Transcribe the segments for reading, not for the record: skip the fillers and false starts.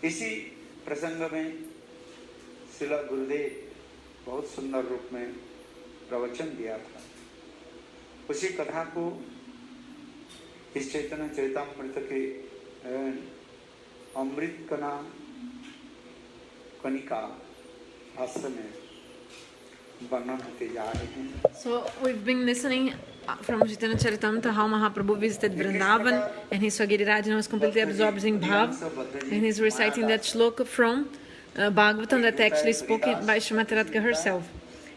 इसी प्रसंग में श्रील गुरुदेव बहुत सुंदर रूप में प्रवचन दिया था। उसी कथा को इस चैतन्य चरितामृत के अमृत कना कनिका भाष्य में वर्णन होते जा रहे हैं। So we've been listening from Chaitanya Charitamrita how Mahaprabhu visited Vrindavan and he saw Girirajana was completely absorbed in Bhav, and he's reciting that shloka from Bhagavatam that actually spoken by Srimati Radhika herself.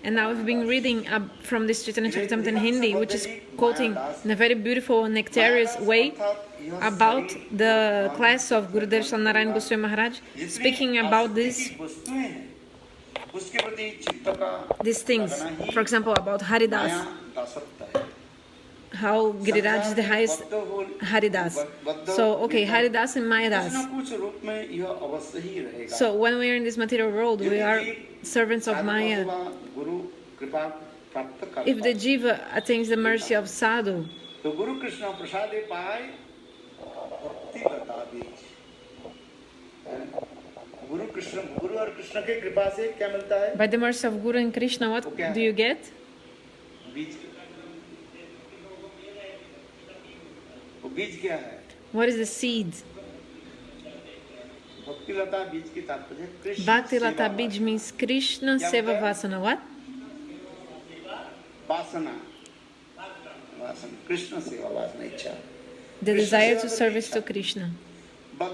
And now we've been reading from this Chaitanya Charitamrita in Hindi, which is quoting in a very beautiful and nectarious way about the class of Gurudev Narayan Goswami Maharaj, speaking about these things. For example, about Haridas, how Giriraj is the highest Haridas. So, okay, Haridas and Mayadas. So, when we are in this material world, we are servants of Maya. If the Jiva attains the mercy of Sadhu, by the mercy of Guru and Krishna, what do you get? What is the seed? Bhakti Lata Bij means Krishna Seva Vasana. What? Krishna Seva Vasana Ichha. The desire to service to Krishna. The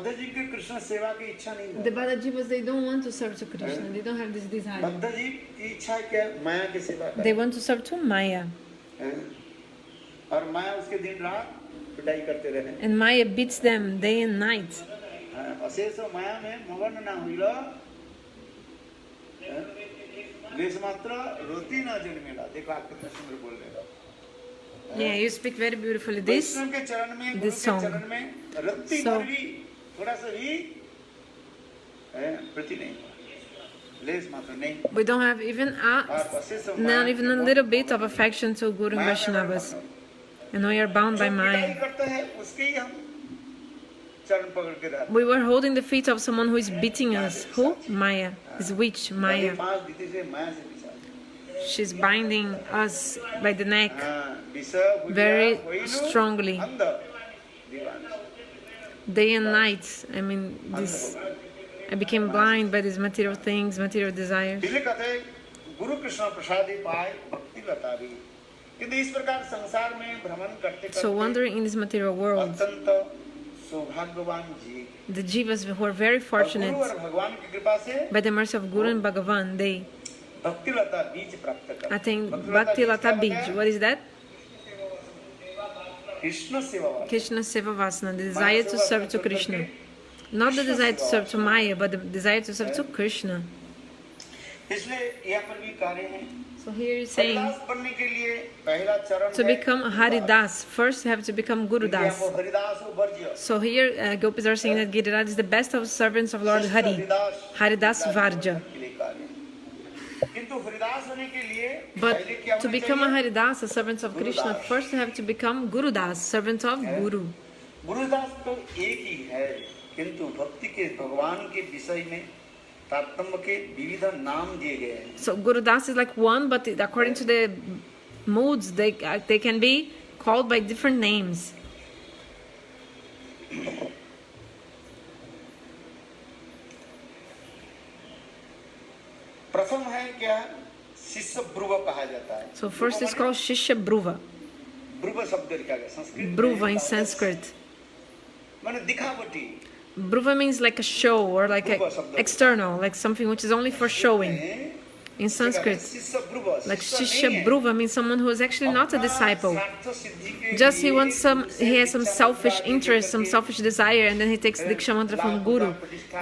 Badajivas, they don't want to serve to Krishna. They don't have this desire. They want to serve to Maya. And Maya beats them day and night. Yeah, you speak very beautifully this song. So, we don't have even not even a little bit of affection to Guru and Vaishnavas. And we are bound by Maya. We were holding the feet of someone who is beating us. Who? Maya. This witch, Maya. She's binding us by the neck very strongly. Day and night. I mean, I became blind by these material things, material desires. So wandering in this material world, the jivas who are very fortunate, by the mercy of Guru and Bhagavan, they attain Bhakti Lata Bij. What is that? Krishna Seva Vasana, the desire to serve to Krishna. Not the desire to serve to Maya, but the desire to serve to Krishna. So here he's saying, to become Haridas, first you have to become Gurudas. So here Gopis are saying that Giriraj is the best of servants of Lord Hari, Haridas Varja. But to become a Haridas, a servant of Krishna, first you have to become Gurudas, servant of Guru. So Gurudas is like one, but according to the moods, they can be called by different names. So first it's called Shishya Bruva. Bruva in Sanskrit. Bruva means like a show or like external, like something which is only for showing. In Sanskrit, like Shishya Bruva means someone who is actually not a disciple. Just he has some selfish interest, some selfish desire, and then he takes Diksha Mantra from Guru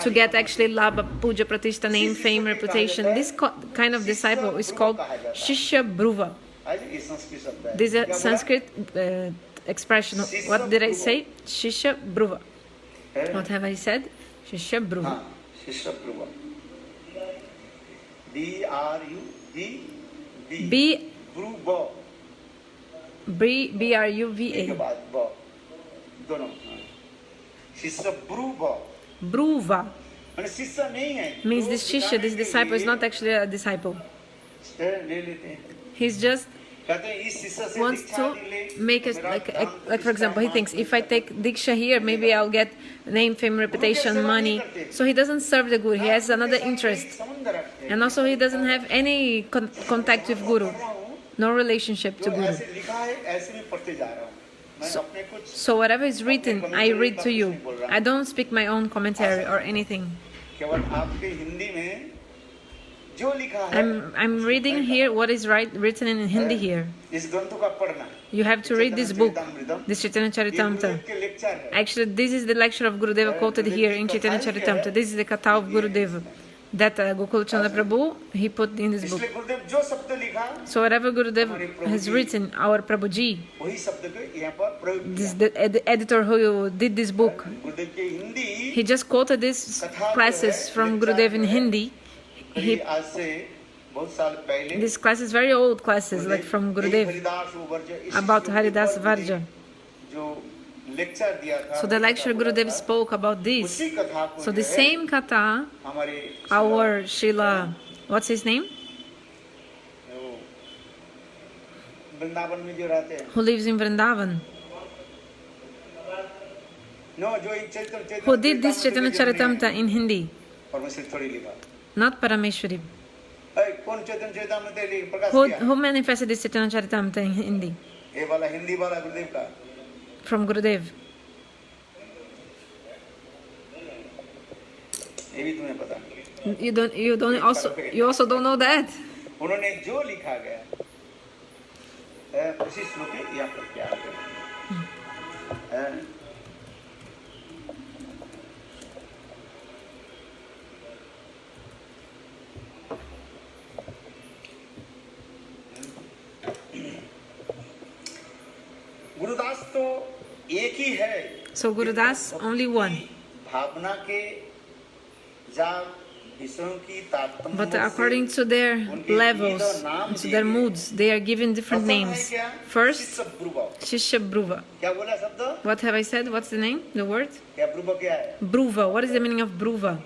to get actually Labha, Puja, Pratishtha, name, fame, reputation. This kind of disciple is called Shishya Bruva. This is a Sanskrit expression. What did I say? Shishya Bruva. What have I said? Shishya Bruva. Shishya Bruva. B-R-U-V-A. Bruva. मैंने शिष्य नहीं है, Means जो this Shishya, this दिखाने के disciple is लिए not actually a disciple. ले लेते हैं। He's just कहते हैं इस शिष्य से wants दीक्षा to ले ले, make तो us मेरा like दान like for example, he प्रतिष्ठा, thinks मान if I take Diksha here, maybe I'll get name, fame, reputation, money. So he doesn't serve the Guru. He has another interest, संबंध रखते हैं। and also he doesn't have any contact with Guru, no relationship to जो Guru. ऐसे लिखा है ऐसे मैं पढ़ते जा रहा हूँ। मैं अपने कुछ So whatever is written, I read to you. I don't speak my own commentary or anything. केवल आपके हिंदी में जो लिखा है, I'm reading here what is written in Hindi here. इस ग्रंथ का पढ़ना। You have to read this book, this Chaitanya ये Charitamrita. गुरुदेव के लेक्चर है। Actually, this is the lecture of Gurudeva quoted here in Chaitanya Charitamrita. This is the Katha of Gurudeva that Gokul Chandra Prabhu, he put in this book. इसलिए गुरुदेव जो शब्द लिखा, So whatever Gurudev has written, our Prabhuji, वही शब्द को यहाँ पर प्रयोग this किया। the editor who did this book, गुरुदेव की Hindi he just quoted these classes from Gurudev in Hindi. करीब आज से बहुत साल पहले These classes, very old classes, like from Gurudev, Haridas verge इस about श्लोक Haridas पर Varja. जो लेक्चर दिया था, So the lecture Gurudev spoke about this. उसी कथा को So जो the है, same Katha, हमारे our Srila, what's his name? वो वृंदावन में जो रहते हैं, Who lives in Vrindavan, नो जो इन चैतन्य who did this Chaitanya Charitamrita in Hindi, परमेश्वर थोड़ी लिखा, not Parameshwari. कौन चैतन्य चैतन्य लिख प्रकाश किया, Who manifested this Chaitanya Charitamrita in Hindi? ये वाला हिंदी वाला गुरुदेव का, From Gurudev. ये भी तुम्हें पता नहीं। You also don't know that. उन्होंने जो लिखा गया उसी श्लोक में यहाँ पर क्या है, गुरुदास तो एक ही है। So Gurudas, only one. भावना के जा विषयों की तारतम्य But से according to their levels, to their moods, they are given different names. First, Shishya Bruva. क्या बोला शब्द? What have I said? What's the name? The word? क्या ब्रुवा क्या है? Bruva. What is the meaning of Bruva?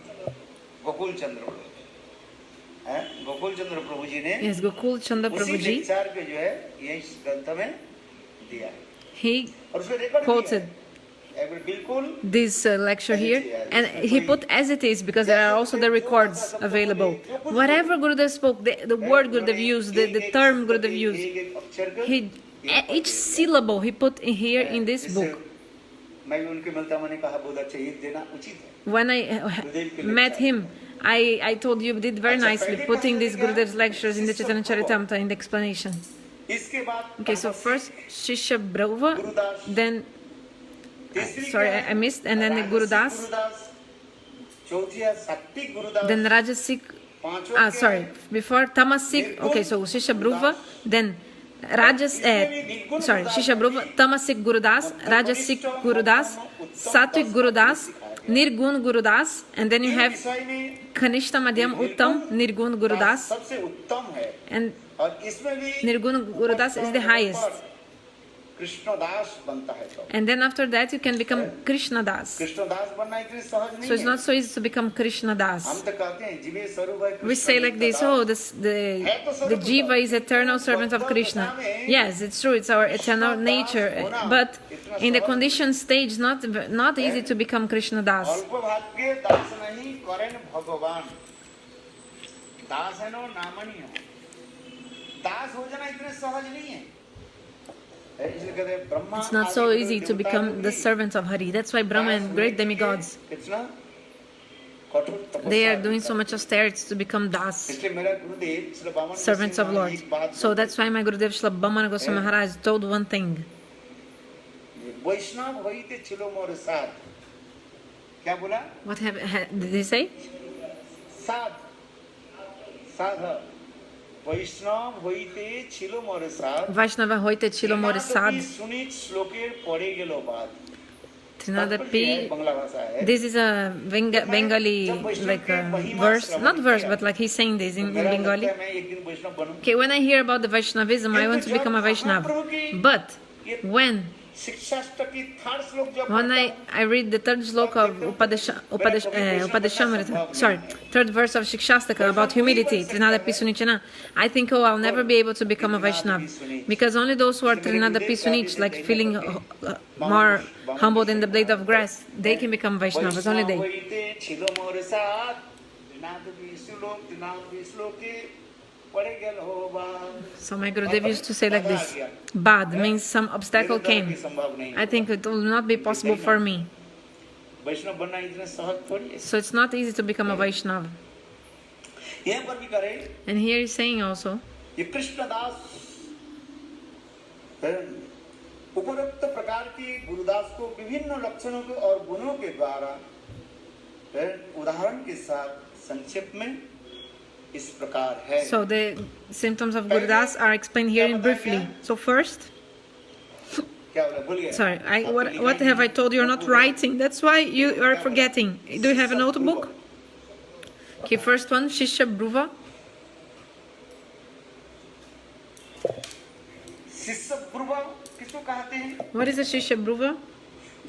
Gokul चंद्र प्रभु हैं? गोकुल चंद्र प्रभु जी ने Yes, Gokul Chandra उसी Prabhuji, विचार के जो है ये इस ग्रंथ में दिया है he और उसमें रिकॉर्ड quoted बिल्कुल this lecture here, and he put as it is because there are also the records available. Whatever Gurudev spoke, the word Gurudev used, the term Gurudev used, each syllable he put in here in this book. मैं भी उनके मिलता मैंने कहा बहुत अच्छा ये देना उचित है। When I met him, I told you did very nicely putting these Gurudev's lectures in the Chaitanya Charitamrita in the explanation. इसके बाद Okay, so first Shishya Bruva, then sorry I missed, and then the Gurudas, चौथी है सात्विक Gurudas, then Rajasik. Sorry, before Tamasik. Okay, so Shishya Bruva, then Shishya Bruva, Tamasik Gurudas, Rajasik Gurudas, Satvik Gurudas, Nirgun Gurudas, and then you have Kanishta Madhyam Uttam Nirgun Gurudas, सबसे उत्तम है and और इसमें भी Nirgun Gurudas is the highest. Krishnadas बनता है तो And then after that you can become Krishna Das. Krishnadas बनना इतनी सहज नहीं So it's है। not so easy to become Krishna हम Das. तो कहते हैं जीवे स्वरूप है We say like this, oh, the Jiva is eternal servant of Krishna. Yes, it's true, it's our eternal nature. But in the conditioned stage, not easy to become Krishna Das. अल्प भाग्य दास नहीं करें भगवान, दास है नो नामनी हो, दास हो जाना इतने सहज नहीं है। इसलिए कहते हैं Brahma It's not so easy to become the servant of Hari. That's why Brahma and great demigods, कितना कठोर तपस्या they are doing so much austerity to become Das, इसलिए मेरा गुरुदेव श्री बामन servants of Lord. So that's why my Gurudev Srila Bhamana Goswami Maharaj told one thing. वैष्णव होइते छिलो मोर साथ, क्या बोला? What did he say? साध साध वैष्णव होइते छिलो मोर साथ, Vaishnava hoite chilo more sad. Sunit श्लोकेर पढ़े गेलो बात। Trinadapi. बांग्ला भाषा है। This is a Bengali like verse, not verse, but like he's saying this in Bengali. मैं एक दिन वैष्णव बनूं। Okay, when I hear about the Vaishnavism, I want to become a Vaishnav. But when शिक्षाष्टकी third shloka जब When I read the third sloka of Upadeshamrita, sorry, third verse of Shikshastaka about humility, Trinada Pisunichana, I think, oh, I'll never be able to become a Vaishnava. Because only those who are Trinada Pisunich, like feeling more humble than the blade of grass, they can become Vaishnavas, only they. So my Gurudev used to say like this, bad means some obstacle came. I think it will not be possible for me. So it's not easy to become a Vaishnava. And here he's saying also, उपरोक्त प्रकार की गुरुदास को विभिन्न लक्षणों के और गुणों के द्वारा उदाहरण के साथ संक्षेप में इस प्रकार है. So the symptoms of Gurudas are explained here in briefly. So first, sorry, what have I told you? You're not writing. That's why you are forgetting. Do you have a notebook? Okay, first one, Shishya Bruva. शिष्य ब्रुव किसको कहते हैं? What is a Shishya Bruva?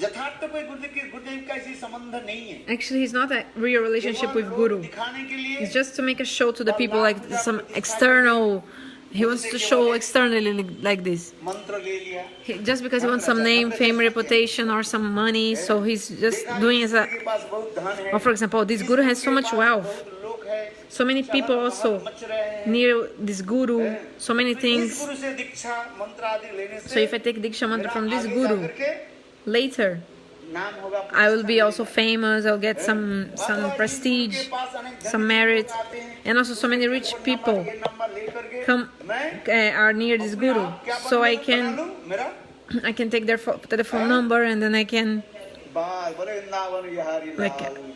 यथार्थ कोई गुरुदेव का ऐसी संबंध नहीं है. Actually, he's not a real relationship with Guru. दिखाने के लिए It's just to make a show to the people, like some external. He wants to show externally like this. मंत्र ले लिया. Just because he wants some name, fame, reputation, or some money, so he's just doing as a. के पास बहुत धन है. Or for example, this Guru has so much wealth. बहुत लोग है. So many people also much रहे हैं. near this Guru, so many इस things. गुरु से दीक्षा मंत्र आदि लेने से So if I take Diksha Mantra from this आगे Guru, जाकर के later नाम होगा. I will be also famous, I'll get some prestige, some merit, and also so many rich people ये नंबर लेकर के come are near this Guru. So I can मेरा take their telephone number, and then I can बाल बोले Vrindavan Bihari Like- Lal ji.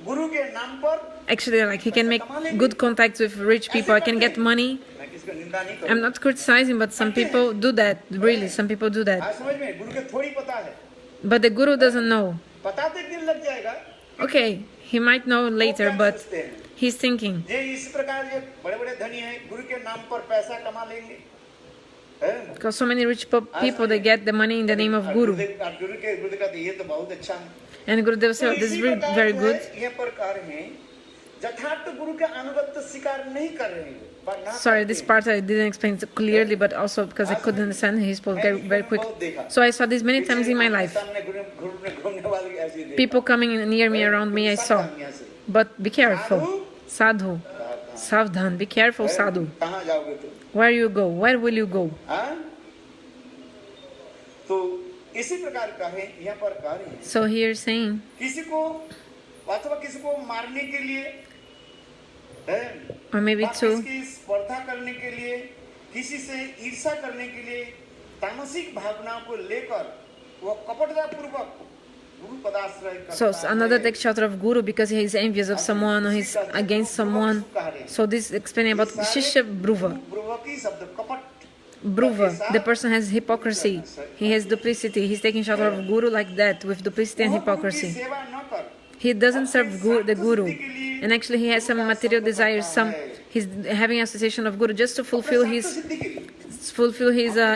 गुरु के नाम पर actually, like, he can make good contacts with rich people. I can get money. मैं किसको निंदा नहीं करूं. I'm not criticizing, but some people do that. Really, some people do that. आज समझ में गुरु के थोड़ी पता है. But the Guru doesn't know. पता तो एक दिन लग जाएगा. Okay, he might know later, but he's thinking. ये इस प्रकार ये बड़े-बड़े धनी हैं गुरु के नाम पर पैसा कमा लेंगे. हैं? Because so many rich people, they get the money in the name of Guru. गुरु के का ये तो बहुत अच्छा है. And Gurudev said, this is very good. ये प्रकार हैं यथार्थ गुरु के अनुगत्य स्वीकार नहीं कर रहे हैं. Sorry, this part I didn't explain it clearly, but also because I couldn't understand, he spoke very quick. So I saw this many times in my life. People coming near me, around me, I saw. But be careful. Sadhu. Savdhan. Be careful, Sadhu. कहाँ जाओगे तुम? Where you go? Where will you go? हाँ? तो इसी प्रकार का है यहाँ पर कार्य है. So here saying, किसी को अथवा किसी को मारने के लिए है, or maybe या to, किसकी स्पर्धा करने के लिए, किसी से ईर्ष्या करने के लिए, तामसिक भावनाओं को लेकर वो कपटता पूर्वक गुरु पदाश्रय करता so another है. takes shelter of Guru because he is envious of someone or he's against someone. So this is explaining about Shishya Bruva. ब्रुवकी शब्द कपट. Bruva, the person has hypocrisy. He has duplicity. He's taking shelter of Guru like that, with duplicity and वो गुरु की hypocrisy. सेवा न कर. He doesn't serve the Guru. And actually he has some material desires, he's having association of Guru just to fulfill his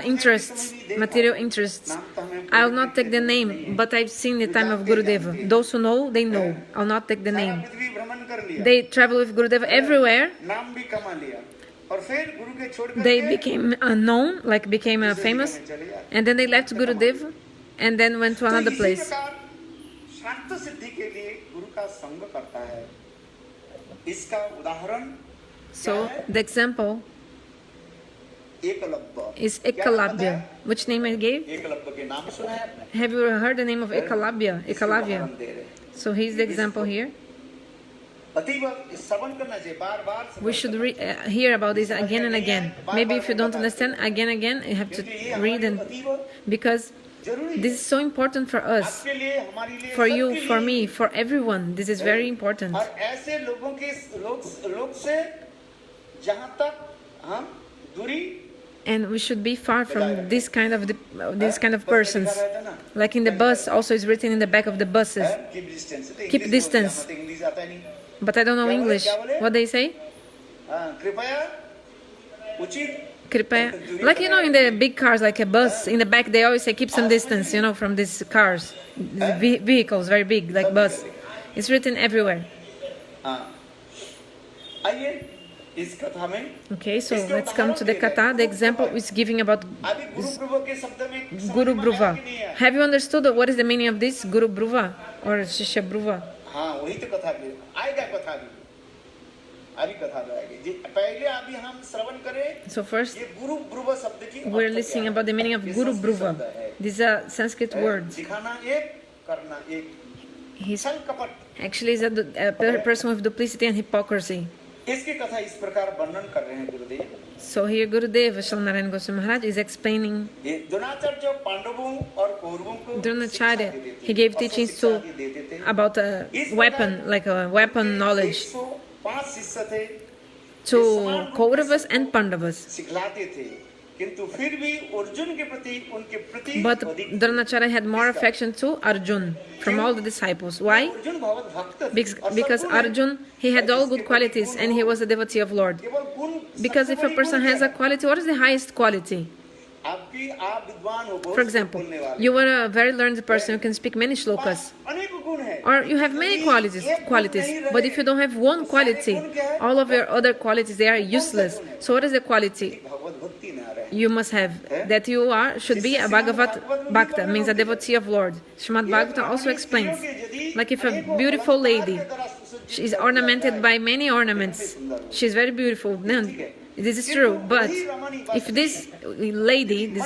interests, material interests. I will not take the name, but I've seen the time of Gurudeva. Those who know, they know. I'll not take the name. पृथ्वी भ्रमण कर लिया. They travel with Gurudeva everywhere. नाम भी कमा लिया. और फिर गुरु के छोड़ They करके became known, like became famous. And then they left Gurudeva and then went to another तो इसी place. प्रकार शांत सिद्धि के लिए गुरु का संग करता है. इसका उदाहरण So the example Eklavya. is क्या बताया? Ekalabya. Which name I gave? Eklavya के नाम सुना है आपने? Have you heard the name of Ekalabya? इसको Ekalavya. उदाहरण दे रहे हैं. So he's the example here. अतीव श्रवण करना चाहिए बार-बार. We should hear about this again and again. Maybe if you don't understand, again, you have to क्योंकि ये read हमारे and अतीव because जरूरी this is so important for us, आपके लिए हमारे लिए for सबके you, लिए. for me, for everyone. This is very important. और ऐसे लोगों के लोग से जहां तक हम दूरी And we should be far from this kind of persons. Like in the bus, also is written in the back of the buses. Keep distance. But I don't know English. What they say? कृपया उचित Kripaya. Like, you know, in the big cars, like a bus, in the back, they always say keep some distance, you know, from these cars. These vehicles, very big, like bus. It's written everywhere. हाँ आइए इस कथा में Okay, so let's come to the kata. The example is giving about अभी गुरु ब्रुवा के शब्द में Guru Bruva. Have you understood what is the meaning of this Guru Bruva or Shishya Bruva? हाँ वही तो कथा भी आएगा कथा भी अभी कथा आएगी पहले अभी हम श्रवण करें So first, ये गुरु ब्रुवा शब्द की we're listening about the meaning of Guru Bruva. These are Sanskrit words. दिखाना एक करना एक He's छल कपट actually is a person with duplicity and hypocrisy. इसकी कथा इस प्रकार वर्णन कर रहे हैं गुरुदेव So here Gurudev Shalnarayan Goswami Maharaj is explaining ये द्रोणाचार्य जो पांडवों और कौरवों को Dronacharya. He gave teachings to about a weapon, like a weapon knowledge 105 शिष्य थे to Kauravas and Pandavas. सिखलाते थे किंतु फिर भी अर्जुन के प्रति उनके प्रति But अधिक Dronacharya had more affection to Arjun from all the disciples. Why? Arjun भगवत भक्त थे Because Arjun, he had all good qualities and he was a devotee of Lord. केवल गुण Because if a person has a quality, what is the highest quality? आपकी आप विद्वान हो बहुत For example, बोलने वाले you are a very learned person who can speak many shlokas. अनेक गुण है Or you have many qualities, but if you don't have one quality, all of your other qualities, they are useless. So what is the quality भगवत भक्ति में आ रहे हैं you must have? That you should be a Bhagavat Bhakta, means a devotee of Lord. Srimad Bhagavatam also explains, like if a beautiful lady, she is ornamented by many ornaments, she is very beautiful, then this is true. But if this lady,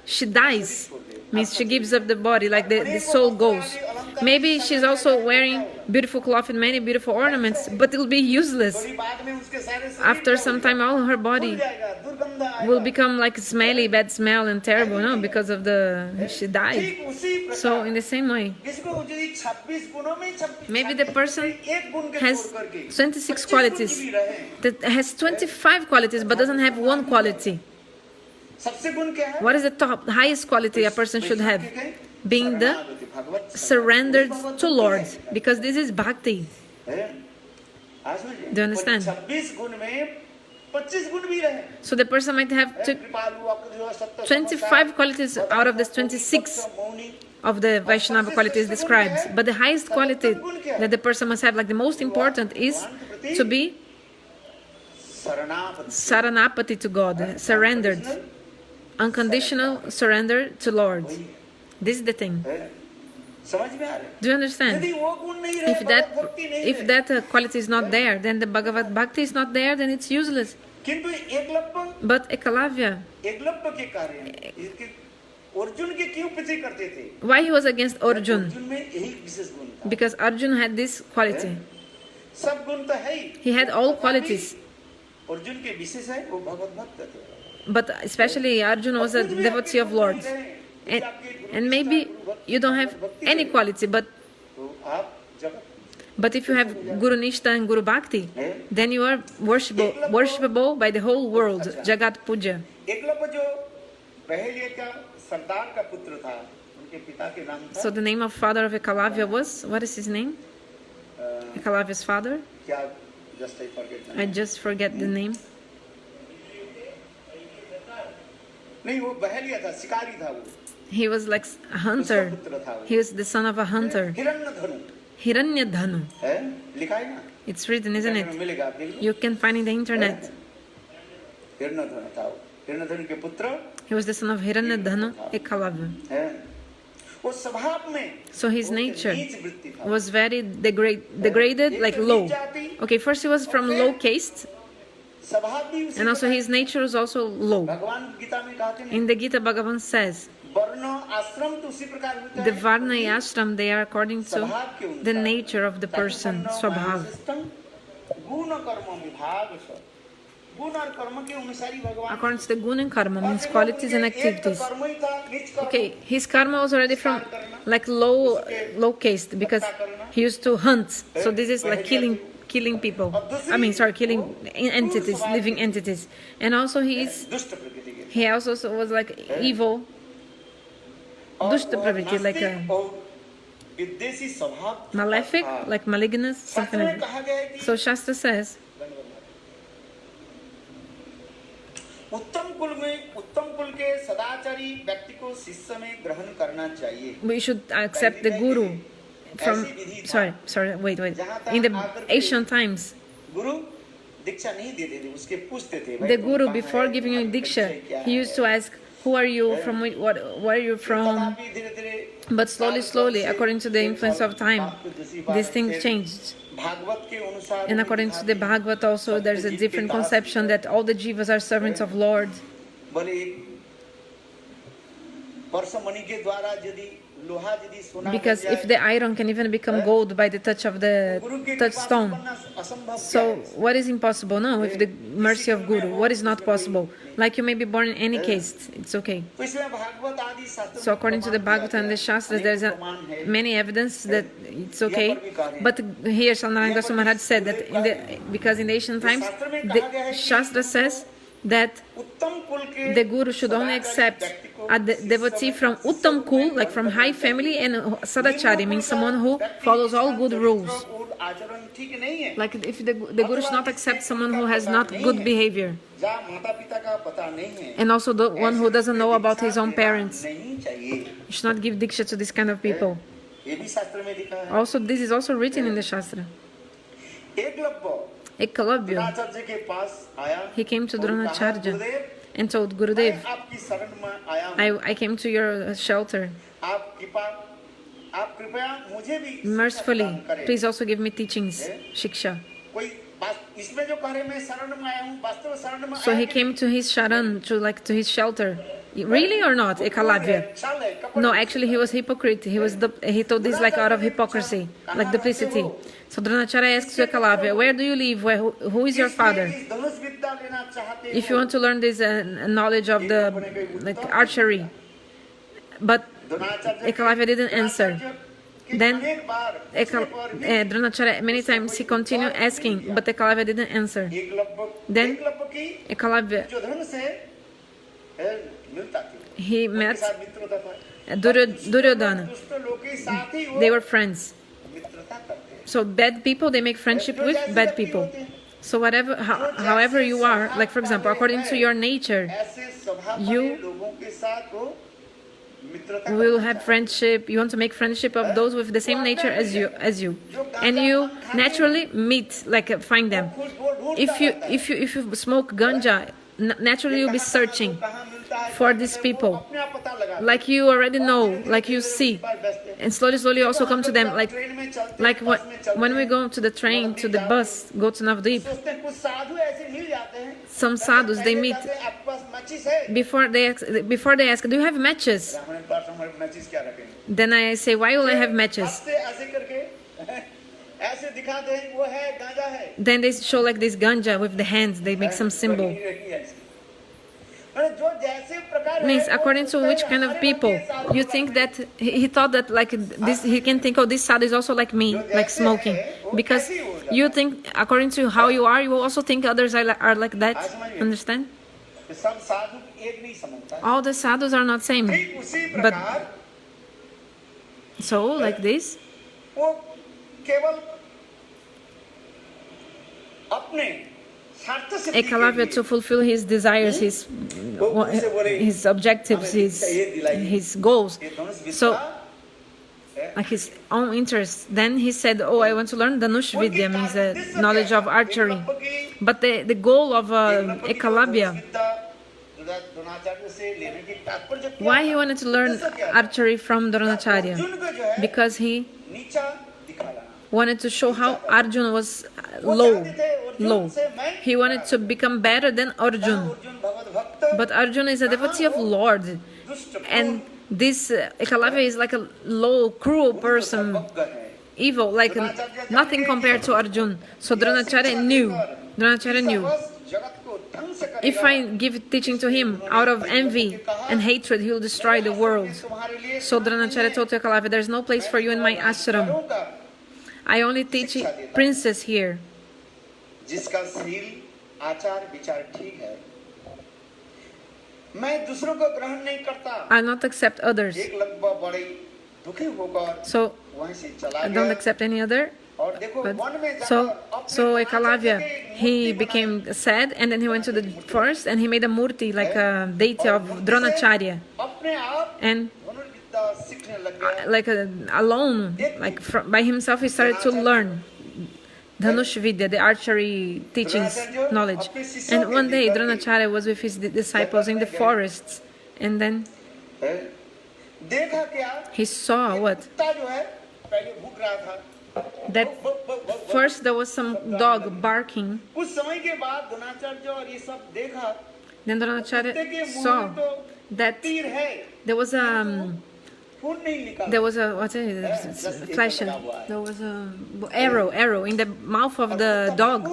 she dies, means she gives up the body, like the soul goes. Maybe she's also wearing beautiful cloth and many beautiful ornaments, but it will be useless. बाद में उसके सारे After some time, all her body दुर्गंध आएगा will become like smelly, bad smell and terrible, no? Because of she died. ठीक उसी प्रकार So in the same way, किसको यदि 26 गुणों में 26 maybe the person एक गुण के has छोड़ करके 26 25 qualities, गुण भी रहे that has 25 qualities but doesn't have one quality. सबसे गुण क्या है What is the top, highest quality a person should have? Being the surrendered to Lord, because this is bhakti. Do you understand? 26 गुण में 25 गुण भी रहे So the person might have कृपालु अकृतज्ञ सत्य 25 qualities out of this 26 Mauni of the Vaishnava qualities described. But the highest quality that the person must have, like the most important, is to be शरणापति saranapati to God, surrendered, unconditional surrender to Lord. This is the thing. समझ में आ रहा है Do you understand? यदि वो गुण नहीं रहे भगवत भक्ति नहीं If that quality is not there, then the Bhagavad Bhakti is not there, then it's useless. किंतु एकलव्य But Ekalavya, एकलव्य के कार्य इसके अर्जुन के क्यों पीछे करते थे why he was against Arjun? Arjun में यही विशेष गुण था Because Arjun had this quality. सब गुण तो है ही He had all qualities. Arjun के विशेष है वो भगवत भक्त थे But especially Arjun was a devotee of Lord. And maybe you don't have any quality, but तो आप जगत if you have Guru Nishta and Guru Bhakti, then you are worshipable by the whole world, Jagat Puja. Eklavya जो पहले का सरदार का पुत्र था उनके पिता के नाम था So the name of father of Ekalavya was, what is his name? Ekalavya's father? क्या just I forget I just forget the name. नहीं वो बहलिया था शिकारी था वो He was like a hunter. He was the son of a hunter. Hiranyadhanu Hiranyadhanu. है लिखा है ना It's written, isn't में it? मिलेगा आप देख लो You can find in the internet. Hiranyadhanu था वो हिरण्यधनु के पुत्र He was the son of Hiranyadhanu, Ekalavya. है वो स्वभाव में So his nature नीच वृत्ति था was very degraded, like low. Okay, first he was from low caste, स्वभाव भी उसी and also his nature was also low. भगवान गीता में कहते हैं In the Gita Bhagavan says, वर्ण आश्रम तो उसी प्रकार होता the है Varna and Ashram, they are according to स्वभाव के the अनुसार nature of the person, Swabhav. गुण कर्म विभाग से गुण और कर्म के अनुसार ही भगवान According to the Guna and Karma, means qualities and activities. कर्म ही था नीच कर्म Okay, his karma was already from like low caste, because he used to hunt. So this is like killing people. I mean, sorry, killing entities, living entities. And also दुष्ट प्रकृति के he also was like evil, dushta pravritti, like a और विदेशी स्वभाव malefic, like malignous, something like that. कहा गया है कि So Shastra says, उत्तम कुल में उत्तम कुल के सदाचारी व्यक्ति को शिष्य में ग्रहण करना चाहिए। We should accept the guru from. Sorry. Wait. In the ancient times, गुरु दीक्षा नहीं देते थे, उसके पूछते थे। the guru, before giving you diksha, he used to ask, "Who are you? From where are you from?" But slowly, according to the influence of time, these things changed. And according to the Bhagavad also, there's a different conception that all the jivas are servants of Lord. Because if the iron can even become gold by the touch of the touchstone, so what is impossible? No, with the mercy of Guru, what is not possible? Like you may be born in any case, it's okay. So according to the Bhagavata and the Shastras, there's many evidence that it's okay. But here Shandaranga Goswami Maharaj said that because in the ancient times, the Shastra says that the Guru should only accept a devotee from Uttam Kul, like from high family, and Sadachari means someone who follows all good rules. Like if the Guru should not accept someone who has not good behavior, and also the one who doesn't know about his own parents. You should not give diksha to this kind of people. Also, this is also written in the Shastra. Eklavya, he came to Dronacharya and told Gurudev, I came to your shelter. Mercifully, please also give me teachings, shiksha. So he came to his sharan, to his shelter. Really or not, Ekalavya? No, actually he was hypocrite. He told this like out of hypocrisy, like duplicity. So Dronacharya asks to Ekalavya, where do you live? Who is your father? If you want to learn this knowledge of the archery. But Ekalavya didn't answer. Then Dronacharya many times he continued asking, but Ekalavya didn't answer. Then Ekalavya, he met Duryodhana. They were friends. So bad people, they make friendship with bad people. So however you are, like for example, according to your nature, you will have friendship. You want to make friendship of those with the same nature as you, and you naturally meet, like find them. If you smoke ganja, naturally you'll be searching for these people, like you already know, like you see, and slowly also come to them. Like when we go to the train, to the bus, go to Navdeep, some sadhus they meet. Before they ask, do you have matches? Then I say, why will I have matches? Then they show like this ganja with the hands, they make some symbol. Means according to which kind of people you think that he thought that like this, he can think, oh, this sadhu is also like me, like smoking, because you think according to how you are, you will also think others are like that. Understand? All the sadhus are not same, but so like this. Ekalavya, to fulfill his desires, his objectives, his goals, so like his own interests. Then he said, oh, I want to learn Dhanush Vidya, means the knowledge of archery. But the goal of Ekalavya, why he wanted to learn archery from Dronacharya? Because he wanted to show how Arjuna was low. He wanted to become better than Arjuna. But Arjuna is a devotee of Lord. And this Ekalavya is like a low, cruel person, evil, like nothing compared to Arjuna. So Dronacharya knew. If I give teaching to him out of envy and hatred, he will destroy the world. So Dronacharya told to Ekalavya, there's no place for you in my ashram. I only teach princes here. I'll not accept others. So I don't accept any other. और देखो But one में so जाकर अपने so Dronacharya Ekalavya, के एक he Murthy became बनाई। sad, and then he went to the forest and he made a murti, like a deity और of मूर्ति से Dronacharya, अपने आप and धनुर्विद्या सीखने लग गया। like alone, like by himself, he started to learn Dhanush Vidya, the archery teachings, knowledge. And one day, Dronacharya was with his disciples in the forests, and then देखा क्या he saw what? कुत्ता जो है पहले भूख रहा था। That first there was some dog barking. कुछ समय के बाद द्रोणाचार्य और ये सब देखा Then कुत्ते Dronacharya के मुंह saw में तो that तीर है there was a खून नहीं निकला। there was a what is it? Flash. There was a arrow in the mouth of the dog,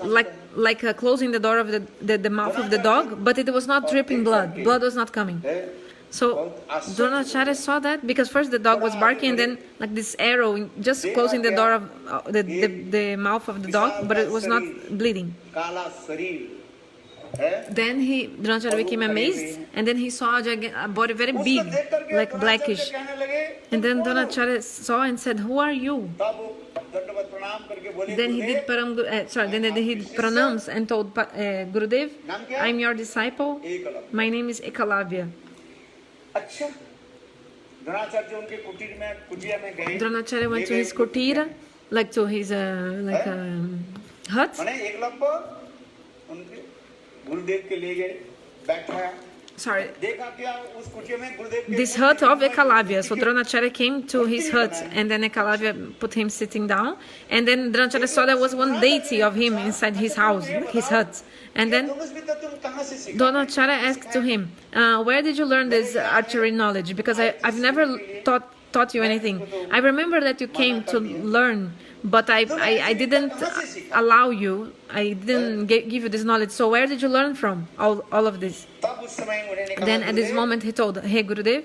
like closing the door of the mouth of the dog, but it was not dripping blood. Blood was not coming. So Dronacharya saw that because first the dog was barking, and then like this arrow just closing the door of the mouth of the dog, but it was not bleeding. काला शरीर Then Dronacharya became amazed, and then he saw a body very big, like blackish. And then Dronacharya saw and said, "Who are you?" Then he did then he did pranams and told Gurudev, "I'm your disciple. My name is Ekalavya." अच्छा द्रोणाचार्य उनके कुटिया में गए। Dronacharya went to his kutira, like to his hut. मैंने एकलव्य उनके गुरुदेव के ले गए बैठाया। Sorry. देखा क्या उस कुटिया में गुरुदेव के This hut of Ekalavya. So Dronacharya came to his hut, and then Ekalavya put him sitting down, and then Dronacharya saw there was one deity of him inside his house, his hut. And then Dronacharya asked to him, "Where did you learn this archery knowledge? Because I've never taught you anything. I remember that you came to learn, but I didn't allow you. I didn't give you this knowledge. So where did you learn from all of this?" Then at this moment he told, "Hey Gurudev,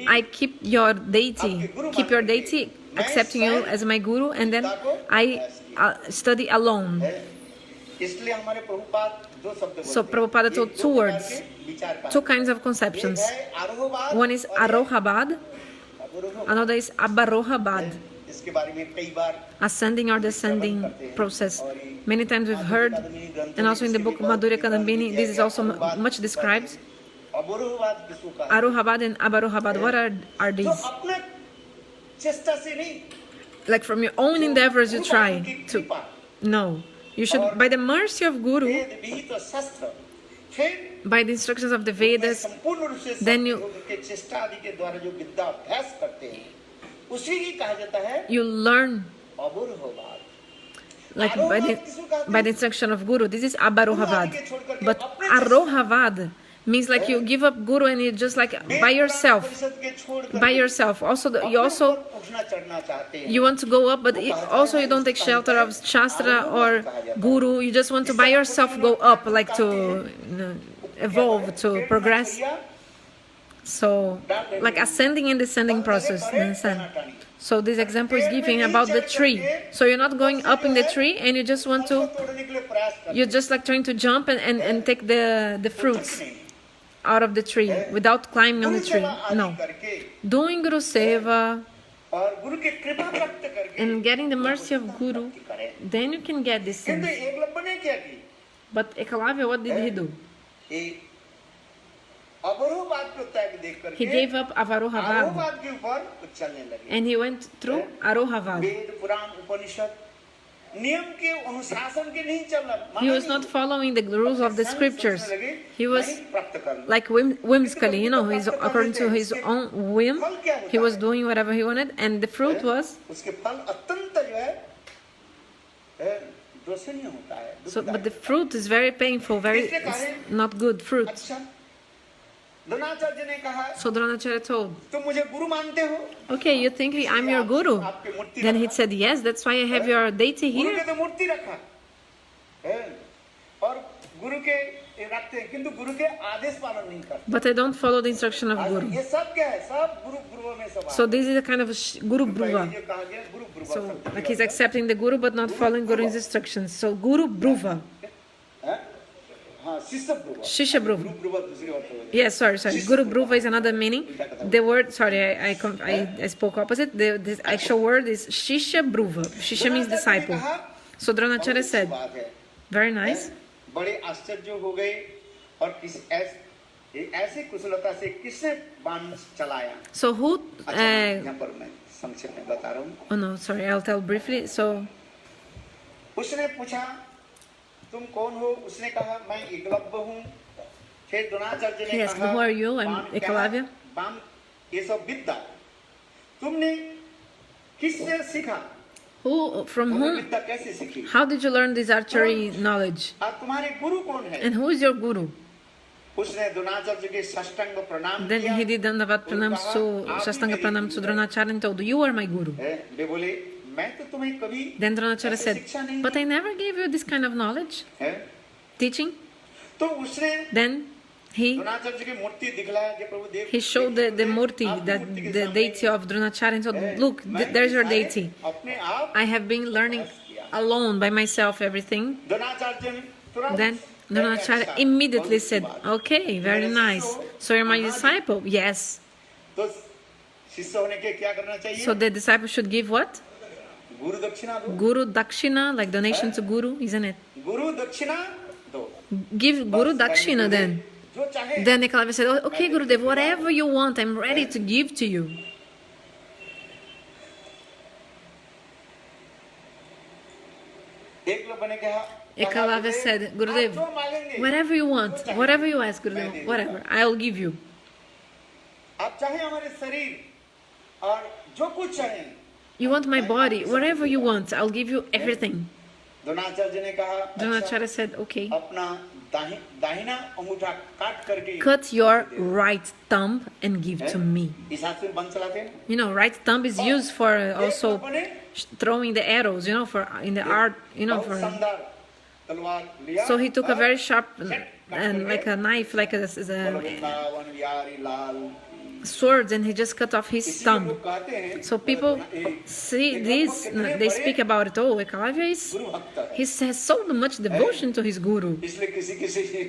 I keep your deity, accepting you as my guru, and then I study alone." So Prabhupada told two words, two kinds of conceptions. One is Arohabad, another is Abarohabad, ascending or descending process. Many times we've heard, and also in the book Madhurya Kadambini, this is also much described. Arohabad and Abarohabad, what are these? Like from your own endeavors you try to. No. You should, by the mercy of Guru, by the instructions of the Vedas, then you learn, like by the instruction of Guru. This is Abarohavad. But Arohavad means like you give up Guru and you just like by yourself. Also, you want to go up, but also you don't take shelter of Shastra or Guru. You just want to by yourself go up, like to evolve, to progress. So, like ascending and descending process. Understand? So this example is giving about the tree. So you're not going up in the tree, and you just want to. You're just like trying to jump and take the fruits out of the tree without climbing on the tree. No. Doing Guru Seva and getting the mercy of Guru, then you can get these things. But Ekalavya, what did he do? He gave up Avarohavad and he went through Arohavad. He was not following the rules of the scriptures. He was like whimsically, he's according to his own whim. He was doing whatever he wanted, and the fruit was. So, but the fruit is very painful, it's not good fruit. So Dronacharya told, "Okay, you think I'm your guru?" Then he said, "Yes, that's why I have your deity here." But I don't follow the instruction of Guru. So this is a kind of Guru Bruva. So like he's accepting the Guru but not following Guru's instructions. So Guru Bruva. शिष्य ब्रुव Shishya Bruva. गुरु ब्रुव दूसरी बात हो गई Yes, sorry. Guru Bruva is another meaning. The word, sorry, I spoke opposite. The actual word is Shishya Bruva. Shishya means disciple. So Dronacharya said, बात है very nice. बड़े आश्चर्य हो गए और ऐसे कुशलता से किसने बाण चलाया So who, यहाँ पर मैं संक्षेप में बता रहा हूँ oh no, sorry, I'll tell briefly. So उसने पूछा तुम कौन हो उसने कहा मैं एकलव्य हूँ फिर द्रोणाचार्य ने he asked, कहा who are you? I'm बाण क्या है? Ekalavya. बाण ये सब विद्या तुमने किससे सीखा Who, from तुमने whom, विद्या कैसे सीखी how did you learn this archery knowledge? और तुम्हारे गुरु कौन है And who is your guru? उसने द्रोणाचार्य के साष्टांग प्रणाम Then किया he did Dandavat Pranam to Sastanga Pranam to Dronacharya and told, you are my guru. वे बोले मैं तो तुम्हें कभी Then Dronacharya ऐसी said, शिक्षा नहीं but I never gave you this kind of knowledge, है teaching. तो उसने Then he द्रोणाचार्य की मूर्ति दिखलाया कि प्रभु देव showed the murti, the deity of Dronacharya and said, look, there's your deity. अपने आप I have been learning alone by myself everything. Dronacharya ने तुरंत Then Dronacharya immediately said, okay, very nice. So you're my disciple? Yes. तो शिष्य होने के क्या करना चाहिए So the disciple should give what? गुरु दक्षिणा दो Guru Dakshina, like donation to Guru, isn't it? गुरु दक्षिणा दो Give Guru Dakshina then. जो चाहे Then Ekalavya said, oh, okay, Gurudev, whatever you want, I'm ready to give to you. Eklavya ने कहा Ekalavya said, Gurudev, आप जो मांगेंगे whatever you want, whatever you ask, Gurudev, whatever, I'll give you. आप चाहे हमारे शरीर और जो कुछ चाहे You want my body, whatever you want, I'll give you everything. Dronacharya ने कहा अच्छा, Dronacharya said, okay, अपना दाहिना अंगूठा काट करके cut your right thumb and give to me. इस हाथ से बंद चलाते हैं You know, right thumb is used for also Eklavya ने throwing the arrows, you know, for in the art, you know, बहुत for. शानदार तलवार लिया So he took a और very sharp and like a knife, like a Vrindavan यारी लाल sword, and he just cut off his इसीलिए thumb. लोग कहते हैं So people see this, they speak about it. Oh, Ekalavya is, गुरु भक्त है he has so much devotion to his guru. इसलिए किसी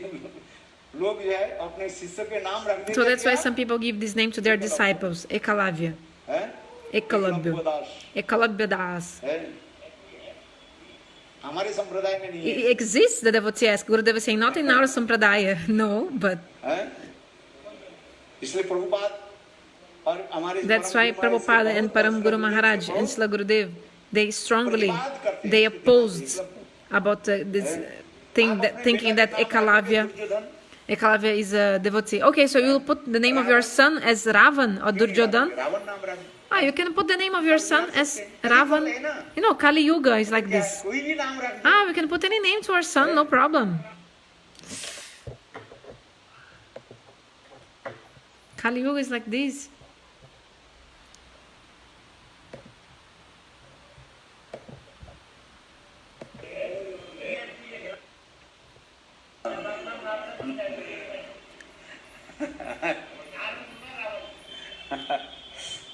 लोग जो है अपने शिष्य के नाम रख देते So that's why हैं some people give this name to their disciples, Ekalavya, हैं? Ekalabya, दास Ekalabya Das. है हमारे संप्रदाय में नहीं है It exists, the devotee asked. Gurudev is saying, not in our sampradaya, no, but हैं? इसलिए प्रभुपाद और हमारे that's परम why गुरु महाराज इससे Prabhupada and बहुत Param Guru कष्ट Maharaj करते and हैं, Srila Gurudev, they strongly, प्रतिवाद करते हैं they कि opposed Eklavya, about this thing, आप that अपने thinking बेटा that के नाम रख Ekalavya, दीजिए Duryodhan, Ekalavya is a devotee. Okay, so you'll put the name of your son as Ravan or Duryodhan? Ravan नाम रख Ah, you can put the name of your son as Ravan. You know, Kali Yuga is like this. कोई भी नाम रख Ah, we can put any name to our son, no problem. Kali Yuga is like this.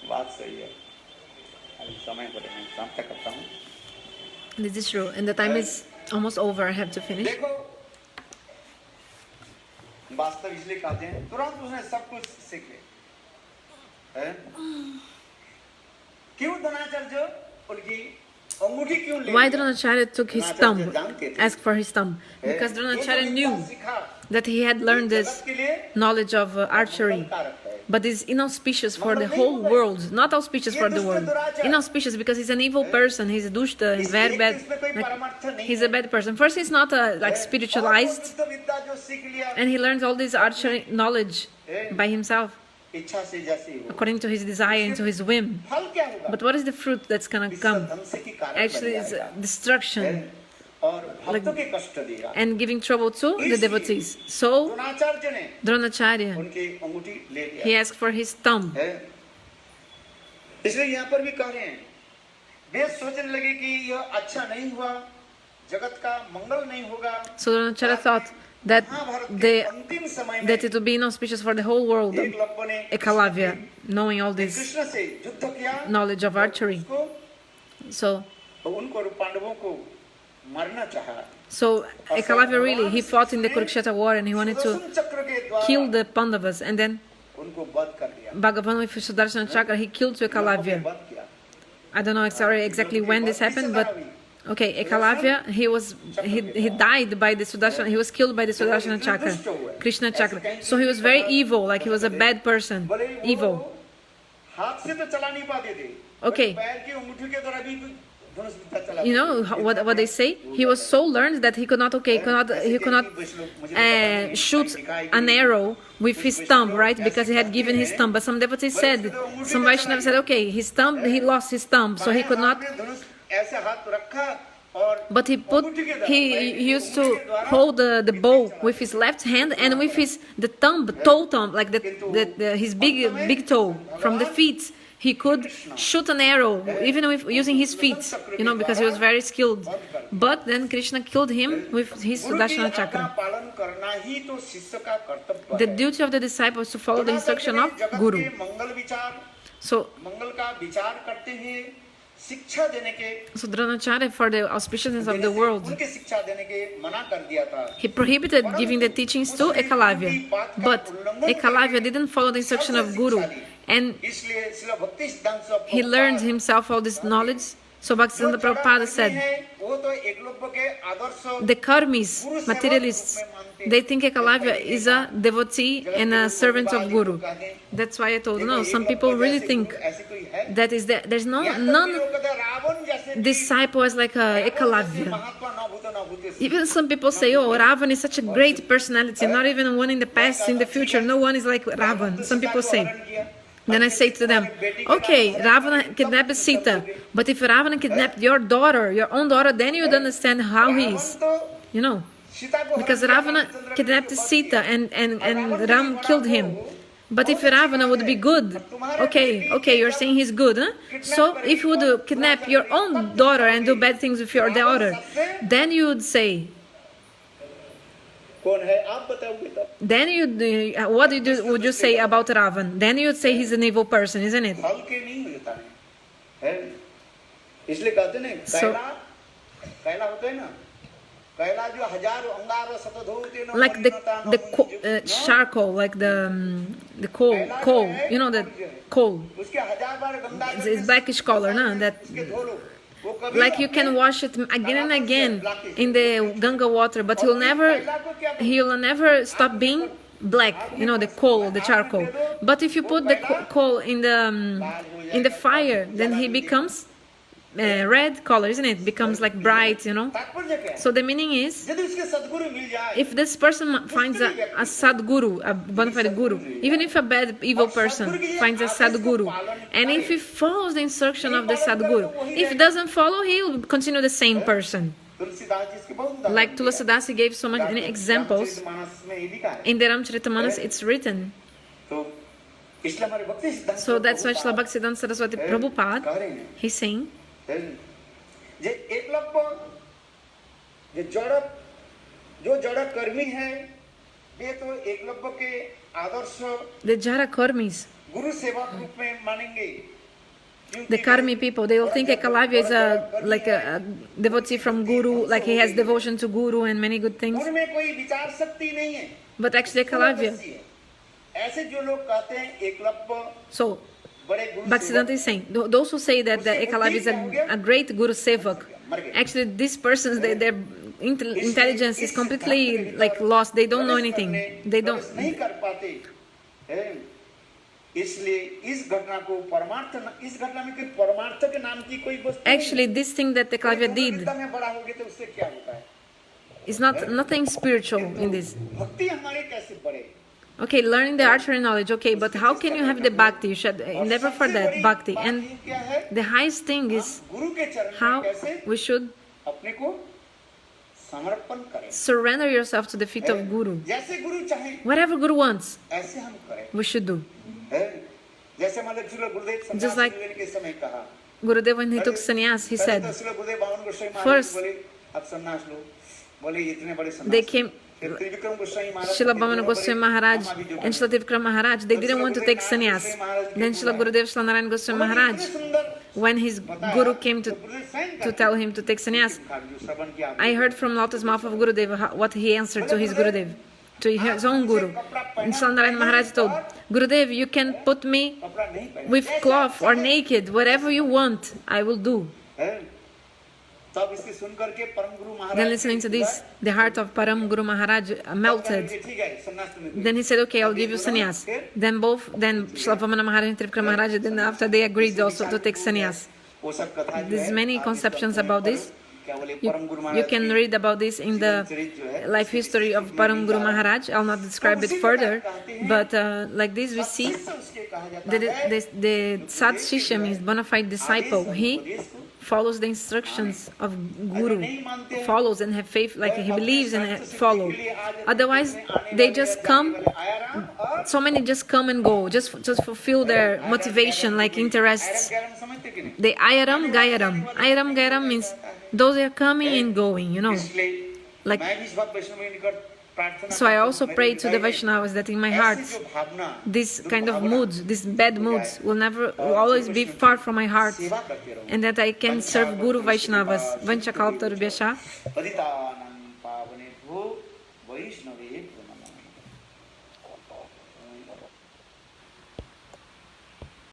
बात सही है अभी समय पर मैं समाप्त करता हूँ This is true, and the time is almost over. I have to finish. देखो वास्तव इसलिए कहते हैं तुरंत उसने सब कुछ सीख लिया हैं? क्यों द्रोणाचार्य उनकी अंगूठी क्यों ले Why लिया? Dronacharya took his thumb, asked for his thumb? Because Dronacharya knew that he had learned this के लिए knowledge of archery, कारक है but is inauspicious for the whole world, not auspicious for the world. Inauspicious because he's an evil person, he's a dushta, and very bad. इसमें कोई Like, परमार्थ नहीं he's a bad person. First, he's not like spiritualized, और विद्या जो सीख लिया and he learns all this archery knowledge by himself, इच्छा से जैसे हो according to his desire and to his whim. फल क्या होगा But what is the fruit that's gonna come? ध्वंस की कारक Actually, बन it's जाएगा। destruction और भक्तों के कष्ट देगा and giving trouble to the devotees. So, Dronacharya ने Dronacharya, उनकी अंगूठी ले लिया he asked for his thumb. है इसलिए यहाँ पर भी कह रहे हैं वे सोचने लगे कि यह अच्छा नहीं हुआ जगत का मंगल नहीं होगा So Dronacharya thought that Mahabharat के the अंतिम समय में that it would be inauspicious for the whole world, Eklavya ने Ekalavya, knowing all this Krishna से युद्ध किया knowledge of archery. उसको So तो उनको और पांडवों को मरना चाहा So Ekalavya really, he fought in the Kurukshetra war and he wanted to Sudarshan चक्र के द्वारा kill the Pandavas, and then उनको वध कर दिया Bhagavan with Sudarshana Chakra, he killed to Ekalavya. वध किया I don't know sorry exactly when this happened, but okay, Ekalavya, he died by the Sudarshana, he was killed by the Sudarshana Chakra, Krishna Chakra. So he was very evil, like he was a bad person, evil. हाथ से तो चला नहीं पाते थे Okay. पैर की अंगूठी के द्वारा भी धनुष विद्या चला You know what they say? He was so learned that he could not shoot an arrow with his thumb, right? Because he had given his thumb. But some devotees said, some Vaishnavas said, okay, his thumb, he lost his thumb, so he could not. धनुष ऐसे हाथ रखा और But he used to hold the bow with his left hand and with the toe thumb, like his big toe from the feet. He could shoot an arrow even with using his feet, you know, because he was very skilled. But then Krishna killed him with his Sudarshana Chakra. पालन करना ही तो शिष्य का कर्तव्य The duty of the disciple is to follow the instruction of Guru. मंगल विचार So मंगल का विचार करते हैं शिक्षा देने के Dronacharya, for the auspiciousness of the world, उनके शिक्षा देने के मना कर दिया था he prohibited giving the teachings to Ekalavya. But Ekalavya didn't follow the instruction of Guru, and इसलिए श्रील भक्ति सिद्धांत स्वामी he learned himself all this knowledge. So Bhaktisiddhanta Prabhupada said, वो तो एकलव्य के आदर्श the karmis, materialists, they think Ekalavya is a devotee and a servant of Guru. That's why I told no, some people really think ऐसे कोई है that is there's none Ravan जैसे disciple as like a Ekalavya. महात्मा न भूतो न भूते Even some people say, oh, Ravan is such a great personality, not even one in the past, in the future, no one is like Ravan. Some people say. Then I say to them, okay, Ravana kidnapped Sita, but if Ravana kidnapped your daughter, your own daughter, then you would understand how he is, you know. Because Ravana kidnapped Sita and Ram killed him. But if Ravana would be good, okay, you're saying he's good, huh? So if you would kidnap your own daughter and do bad things with your daughter, then you would say, कौन है आप बताओगे तब then would you say about Ravan? Then you'd say he's an evil person, isn't it? फल के नहीं मिलता है इसलिए कहते हैं कैला होता है ना कैला जो हजारों अंगारों शतधूतेनो Like the charcoal, like the coal, you know, the coal. उसके हजार बार Ganga It's blackish color, no? That उसके धो लो वो कभी like you can wash it again and again in the Ganga water, but he'll never stop being black, you know, the coal, the charcoal. But if you put the coal in the fire, then he becomes red color, isn't it? Becomes like bright, you know. तात्पर्य क्या है So the meaning is, यदि उसके सद्गुरु मिल जाए if this person finds a sadguru, a bona fide guru, even if a bad evil person finds a sadguru, and if he follows the instruction of the sadguru, if he doesn't follow, he will continue the same person. Tulsidas ji इसके बहुत उदाहरण Like Tulsidas, he gave so many examples. मानस में ये लिखा है In the Ramcharitamanas, it's written. तो इसलिए हमारे भक्ति सिद्धांत So that's why Srila Bhaktisiddhanta Saraswati Prabhupada, कह रहे हैं he's saying, जे एकलव्य जो जड़ कर्मी है वे तो एकलव्य के आदर्श the Jara Karmis, गुरु सेवक रूप में मानेंगे the Karmi people, they will think Ekalavya is a devotee from Guru, like he has devotion to Guru and many good things. उनमें कोई विचार शक्ति नहीं है But actually Ekalavya, ऐसे जो लोग कहते हैं एकलव्य so बड़े गुरु Bhaktisiddhanta is saying, those who say that the Ekalavya is a great Guru Sevak, actually these persons, their intelligence is completely like lost. They don't know anything. They don't. नहीं कर पाते हैं इसलिए इस घटना को परमार्थ इस घटना में कोई परमार्थ के नाम की कोई वस्तु Actually, this thing that Ekalavya did विद्या में बड़ा होगे तो उससे क्या होता है is nothing spiritual in this. भक्ति हमारे कैसे बढ़े Okay, learning the archery knowledge, okay, but how can you have the bhakti? You should never forget bhakti. And क्या है the highest thing is गुरु के चरण में how कैसे we should अपने को समर्पण करें surrender yourself to the feet of Guru. जैसे गुरु चाहे Whatever Guru wants, ऐसे हम करें we should do. जैसे मान लो श्रील गुरुदेव Just सन्यास like लेने के समय कहा Gurudev, when he took sannyas, he पहले said, तो श्रील गुरुदेव बावन गोस्वामी महाराज First, बोले अब सन्यास लो बोले इतने बड़े they सन्यास came, फिर त्रिविक्रम गोस्वामी महाराज Srila Bhavana Goswami Maharaj and Srila Trivikram Maharaj, they didn't want to take sannyas. Then Srila Gurudev, Srila Narayan Goswami Maharaj, when his guru came to tell him to take sannyas, I heard from Lotus mouth of Gurudev what he answered to his Gurudev, to his own Guru. And Salanarayana Maharaj told, Gurudev, you can put me with cloth or naked, whatever you want, I will do. Then listening to this, the heart of Param Guru Maharaj melted. Then he said, okay, I'll give you sannyas. Then Srila Vamana Maharaj and Trivikram Maharaj, then after they agreed also to take sannyas. There's many conceptions about this. You can read about this in the life history of Param Guru Maharaj. I'll not describe it further, but like this we see the Sad Shishya means bona fide disciple. He follows the instructions of Guru, follows and have faith, like he believes and follow. Otherwise, they just come, so many just come and go, just fulfill their motivation, like interests. The Ayaram Gayaram. Ayaram Gayaram means those are coming and going, you know. Like, so I also pray to the Vaishnavas that in my heart, this kind of moods, these bad moods will always be far from my heart, and that I can serve Guru Vaishnavas. Vancha Kalpa Tarubhyascha.